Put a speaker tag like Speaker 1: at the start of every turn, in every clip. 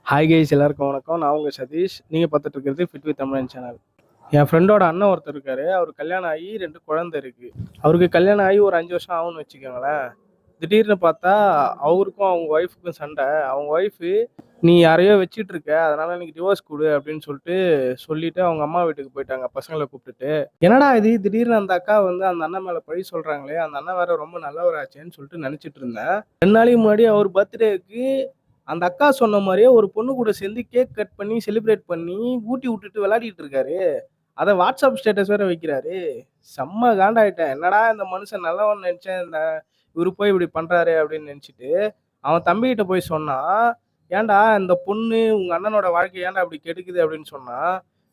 Speaker 1: Hi guys, எல்லாருக்கும் வணக்கம். நான் உங்கள் சதீஷ். நீங்கள் பார்த்துட்டு இருக்கிறது ஃபிட் வித் தமிழன் சேனல். என் ஃப்ரெண்டோட அண்ணன் ஒருத்தர் இருக்காரு. அவர் கல்யாணம் ஆகி 2 குழந்தை இருக்குது. அவருக்கு கல்யாணம் ஆகி ஒரு 5 வருஷம் ஆகும்னு வச்சுக்கோங்களேன். திடீர்னு பார்த்தா அவருக்கும் அவங்க ஒய்ஃபுக்கும் சண்டை. அவங்க ஒய்ஃபு, நீ யாரையோ வச்சிட்டு இருக்க, அதனால எனக்கு டிவோர்ஸ் கொடு அப்படின்னு சொல்லிட்டு அவங்க அம்மா வீட்டுக்கு போயிட்டாங்க பசங்களை கூப்பிட்டுட்டு. என்னடா இது திடீர்னு அந்த அக்கா வந்து அந்த அண்ணன் மேலே பழி சொல்கிறாங்களே, அந்த அண்ணன் வேற ரொம்ப நல்லவராச்சேன்னு சொல்லிட்டு நினச்சிட்டு இருந்தேன். 2 நாளைக்கு முன்னாடி அவர் பர்த்டேக்கு அந்த அக்கா சொன்ன மாதிரியே ஒரு பொண்ணு கூட சேர்ந்து கேக் கட் பண்ணி செலிப்ரேட் பண்ணி ஊட்டி விட்டுட்டு விளையாடிட்டு இருக்காரு. அதை வாட்ஸ்அப் ஸ்டேட்டஸ் வேற வைக்கிறாரு. செம்ம காண்டாயிட்டேன். என்னடா இந்த மனுஷன் நல்லவன் நினைச்சேன், இந்த இவரு போய் இப்படி பண்றாரு அப்படின்னு நினைச்சிட்டு அவன் தம்பிகிட்ட போய் சொன்னான். ஏன்டா இந்த பொண்ணு உங்க அண்ணனோட வாழ்க்கை ஏன்டா அப்படி கெடுக்குது அப்படின்னு சொன்னா,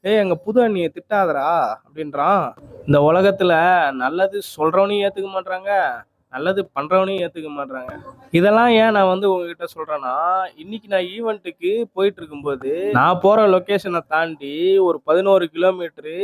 Speaker 1: ஏய் எங்க புது அண்ணியை திட்டாதடா அப்படின்றான். இந்த உலகத்துல நல்லது சொல்றவனையும் ஏத்துக்க மாட்றாங்க, நல்லது பண்றவனையும் ஏத்துக்க மாட்றாங்க. இதெல்லாம் ஏன் நான் வந்து உங்ககிட்ட சொல்றேன்னா, இன்னைக்கு நான் ஈவெண்ட்டுக்கு போயிட்டு இருக்கும்போது நான் போற லொகேஷனை தாண்டி ஒரு 11 கிலோமீட்டரு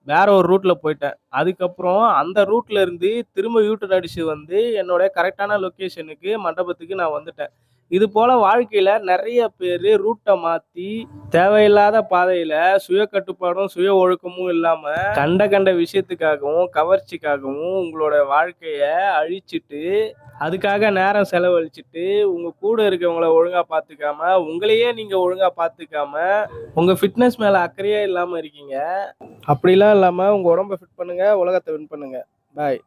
Speaker 1: வேற ஒரு ரூட்ல போயிட்டேன். அதுக்கப்புறம் அந்த ரூட்ல இருந்து திரும்ப யூட்டர்ன் அடிச்சு வந்து என்னோட கரெக்டான லொகேஷனுக்கு மண்டபத்துக்கு நான் வந்துட்டேன். இது போல வாழ்க்கையில நிறைய பேர் ரூட்டை மாத்தி தேவையில்லாத பாதையில சுய கட்டுப்பாடும் சுய ஒழுக்கமும் இல்லாம கண்ட கண்ட விஷயத்துக்காகவும் கவர்ச்சிக்காகவும் உங்களோட வாழ்க்கைய அழிச்சிட்டு, அதுக்காக நேரம் செலவழிச்சிட்டு, உங்க கூட இருக்கவங்கள ஒழுங்கா பார்த்துக்காம, உங்களையே நீங்க ஒழுங்கா பார்த்துக்காம, உங்க ஃபிட்னஸ் மேல அக்கறையே இல்லாம இருக்கீங்க. அப்படிலாம் இல்லாம உங்க உடம்ப ஃபிட் பண்ணுங்க, உலகத்தை வின் பண்ணுங்க. பாய்.